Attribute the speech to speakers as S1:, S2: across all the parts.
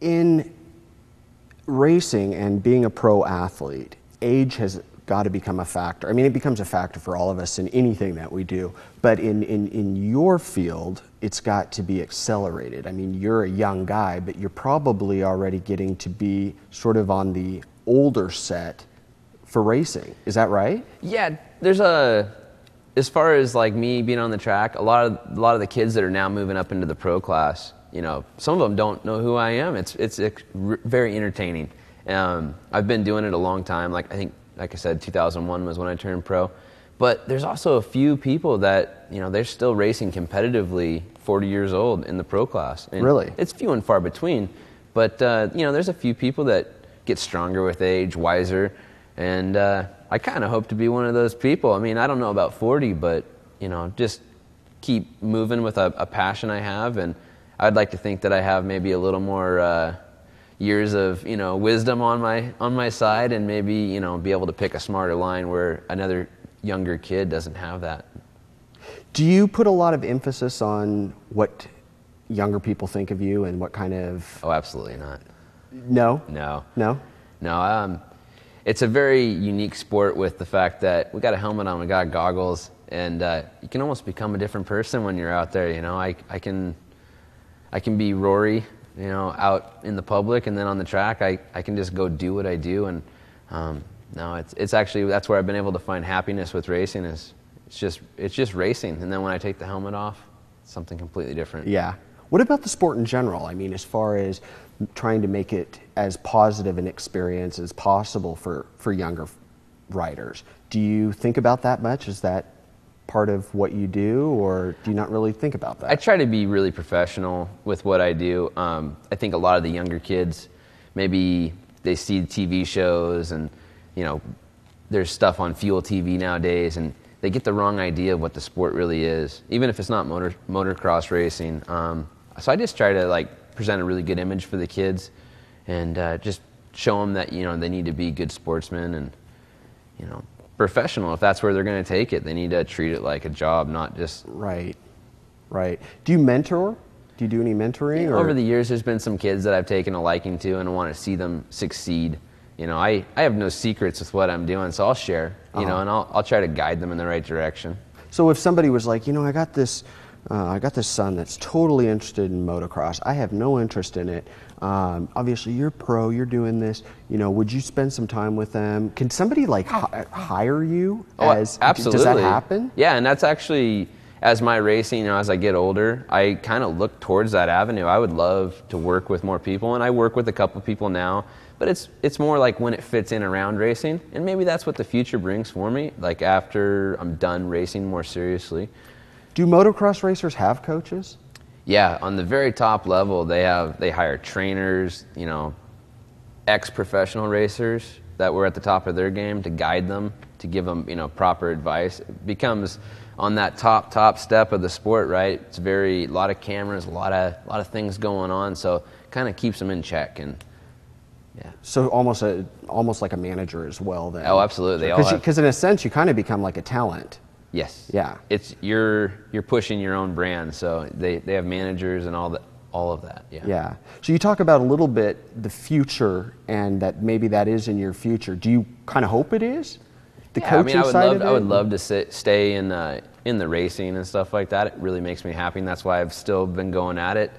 S1: In racing and being a pro athlete, age has got to become a factor. I mean, it becomes a factor for all of us in anything that we do. But in your field, it's got to be accelerated. I mean, you're a young guy, but you're probably already getting to be sort of on the older set for racing. Is that right?
S2: Yeah, as far as like me being on the track, a lot of the kids that are now moving up into the pro class, you know, some of them don't know who I am. It's very entertaining. I've been doing it a long time. Like I said, 2001 was when I turned pro. But there's also a few people that, you know, they're still racing competitively 40 years old in the pro class. And
S1: really?
S2: It's few and far between. But, you know, there's a few people that get stronger with age, wiser. And I kind of hope to be one of those people. I mean, I don't know about 40, but, you know, just keep moving with a passion I have. And I'd like to think that I have maybe a little more years of, you know, wisdom on my side, and maybe, you know, be able to pick a smarter line where another younger kid doesn't have that.
S1: Do you put a lot of emphasis on what younger people think of you and what kind of...
S2: Oh, absolutely not.
S1: No?
S2: No.
S1: No?
S2: No. It's a very unique sport with the fact that we got a helmet on, we got goggles, and you can almost become a different person when you're out there. You know, I can be Rory, you know, out in the public, and then on the track, I can just go do what I do. And no, it's actually, that's where I've been able to find happiness with racing. It's just racing, and then when I take the helmet off, it's something completely different.
S1: Yeah. What about the sport in general? I mean, as far as trying to make it as positive an experience as possible for younger riders, do you think about that much? Is that part of what you do, or do you not really think about that?
S2: I try to be really professional with what I do. I think a lot of the younger kids, maybe they see TV shows, and, you know, there's stuff on Fuel TV nowadays, and they get the wrong idea of what the sport really is, even if it's not motocross racing. So I just try to, like, present a really good image for the kids, and just show them that, you know, they need to be good sportsmen and, you know, professional. If that's where they're going to take it, they need to treat it like a job, not just...
S1: Right. Do you mentor? Do you do any mentoring?
S2: Yeah, over the years, there's been some kids that I've taken a liking to, and I want to see them succeed. You know, I have no secrets with what I'm doing, so I'll share, you know, and I'll try to guide them in the right direction.
S1: So if somebody was like, you know, I got this son that's totally interested in motocross. I have no interest in it. Obviously, you're pro. You're doing this. You know, would you spend some time with them? Can somebody like hire you?
S2: Absolutely.
S1: Does that happen?
S2: Yeah, and that's actually, as my racing, you know, as I get older, I kind of look towards that avenue. I would love to work with more people, and I work with a couple people now. But it's more like when it fits in around racing, and maybe that's what the future brings for me. Like after I'm done racing more seriously.
S1: Do motocross racers have coaches?
S2: Yeah, on the very top level, they hire trainers, you know, ex-professional racers that were at the top of their game to guide them, to give them, you know, proper advice. It becomes on that top step of the sport, right? It's a lot of cameras, a lot of things going on, so it kind of keeps them in check. And yeah.
S1: So almost like a manager as well then.
S2: Oh, absolutely.
S1: Because in a sense, you kind of become like a talent.
S2: Yes.
S1: Yeah.
S2: It's you're pushing your own brand, so they have managers and all of that. Yeah.
S1: Yeah. So you talk about a little bit the future, and that maybe that is in your future. Do you kind of hope it is? The coaching side of it?
S2: I would love to stay in the racing and stuff like that. It really makes me happy, and that's why I've still been going at it.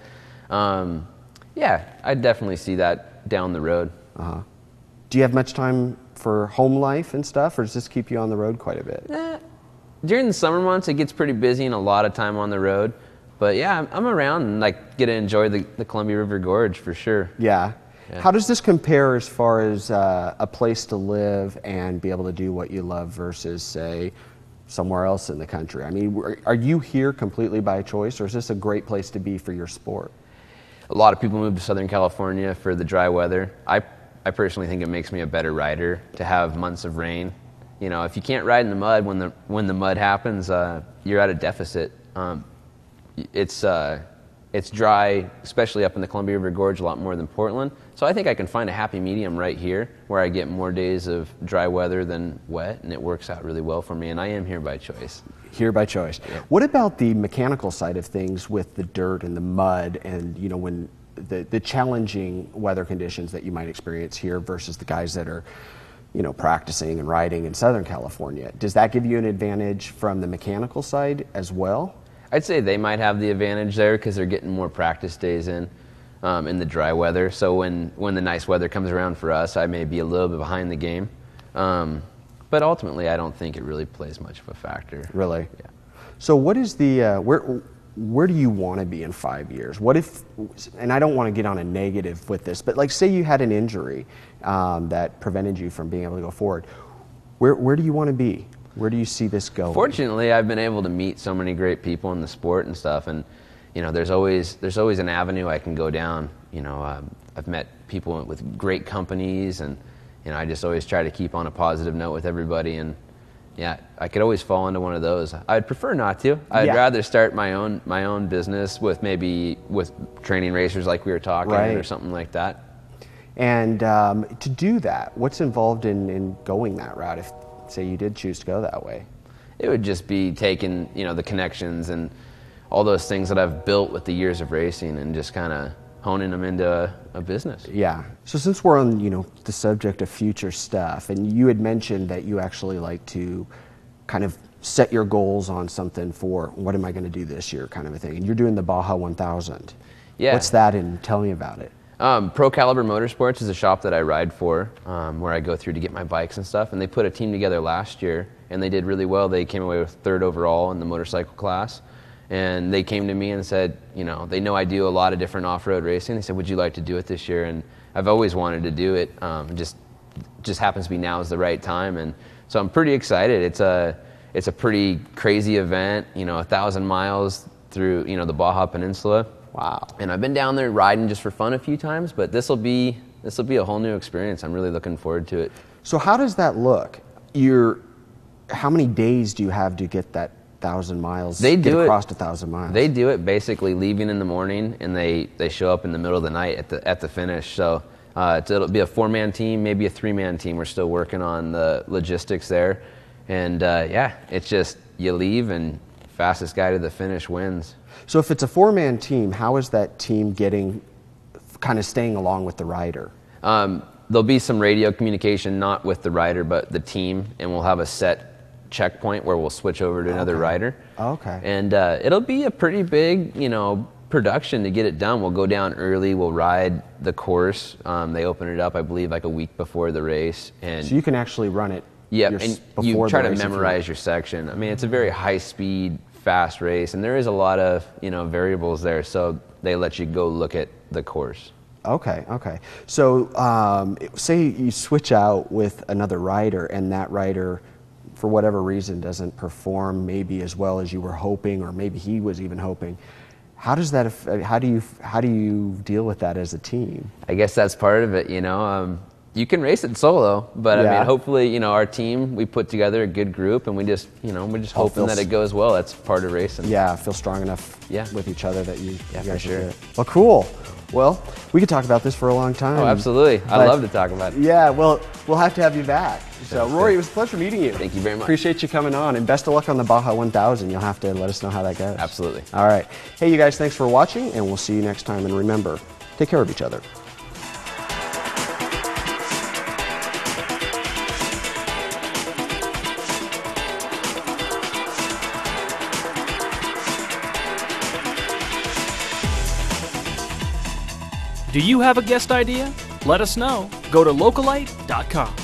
S2: Yeah, I definitely see that down the road.
S1: Do you have much time for home life and stuff, or does this keep you on the road quite a bit?
S2: During the summer months, it gets pretty busy and a lot of time on the road. But yeah, I'm around and like get to enjoy the Columbia River Gorge for sure.
S1: Yeah. How does this compare as far as a place to live and be able to do what you love versus, say, somewhere else in the country? I mean, are you here completely by choice, or is this a great place to be for your sport?
S2: A lot of people move to Southern California for the dry weather. I personally think it makes me a better rider to have months of rain. You know, if you can't ride in the mud when the mud happens, you're at a deficit. It's dry, especially up in the Columbia River Gorge, a lot more than Portland. So I think I can find a happy medium right here, where I get more days of dry weather than wet, and it works out really well for me. And I am here by choice.
S1: Here by choice. Yeah. What about the mechanical side of things with the dirt and the mud, and you know, when the challenging weather conditions that you might experience here versus the guys that are, practicing and riding in Southern California. Does that give you an advantage from the mechanical side as well?
S2: I'd say they might have the advantage there because they're getting more practice days in the dry weather. So when the nice weather comes around for us, I may be a little bit behind the game. But ultimately, I don't think it really plays much of a factor.
S1: Really?
S2: Yeah.
S1: So what is the, where do you want to be in 5 years? What if, and I don't want to get on a negative with this, but like say you had an injury that prevented you from being able to go forward. Where do you want to be? Where do you see this going?
S2: Fortunately, I've been able to meet so many great people in the sport and stuff, and there's always an avenue I can go down. I've met people with great companies, and I just always try to keep on a positive note with everybody. And yeah, I could always fall into one of those. I'd prefer not to. I'd rather start my own business with training racers like we were talking, or something like that.
S1: And to do that, what's involved in going that route? If say you did choose to go that way,
S2: it would just be taking the connections and all those things that I've built with the years of racing and just kind of honing them into a business.
S1: Yeah. So since we're on the subject of future stuff, and you had mentioned that you actually like to kind of set your goals on something for what am I going to do this year, kind of a thing, and you're doing the Baja 1000.
S2: Yeah.
S1: What's that, and tell me about it.
S2: Pro Caliber Motorsports is a shop that I ride for, where I go through to get my bikes and stuff. And they put a team together last year, and they did really well. They came away with third overall in the motorcycle class. And they came to me and said, they know I do a lot of different off-road racing. They said, would you like to do it this year? And I've always wanted to do it. Just happens to be now is the right time. And so I'm pretty excited. It's a pretty crazy event, 1,000 miles through, the Baja Peninsula.
S1: Wow.
S2: And I've been down there riding just for fun a few times, but this will be a whole new experience. I'm really looking forward to it.
S1: So how does that look? How many days do you have to get that 1,000 miles? Get across 1,000 miles.
S2: They do it basically leaving in the morning, and they show up in the middle of the night at the finish. So it'll be a 4-man team, maybe a 3-man team. We're still working on the logistics there, and it's just you leave and fastest guy to the finish wins.
S1: So if it's a 4-man team, how is that team staying along with the rider?
S2: There'll be some radio communication, not with the rider, but the team, and we'll have a set checkpoint where we'll switch over to another rider.
S1: Okay.
S2: And it'll be a pretty big, production to get it done. We'll go down early. We'll ride the course. They open it up, I believe, like a week before the race. And
S1: so you can actually run it.
S2: Yeah, and you try to memorize your section. I mean, it's a very high-speed, fast race, and there is a lot of variables there. So they let you go look at the course.
S1: Okay. So say you switch out with another rider, and that rider, for whatever reason, doesn't perform maybe as well as you were hoping, or maybe he was even hoping. How does that? How do you deal with that as a team?
S2: I guess that's part of it. You can race it solo, but I mean, hopefully, our team, we put together a good group, and we're just hoping that it goes well. That's part of racing.
S1: Yeah, feel strong enough with each other that you guys
S2: for sure.
S1: do it. Well, cool. Well, we could talk about this for a long time.
S2: Oh, absolutely. I love to talk about it.
S1: Yeah, well, we'll have to have you back. So, Rory, it was a pleasure meeting you.
S2: Thank you very much.
S1: Appreciate you coming on, and best of luck on the Baja 1000. You'll have to let us know how that goes.
S2: Absolutely.
S1: All right. Hey, you guys, thanks for watching, and we'll see you next time. And remember, take care of each other.
S3: Do you have a guest idea? Let us know. Go to localite.com.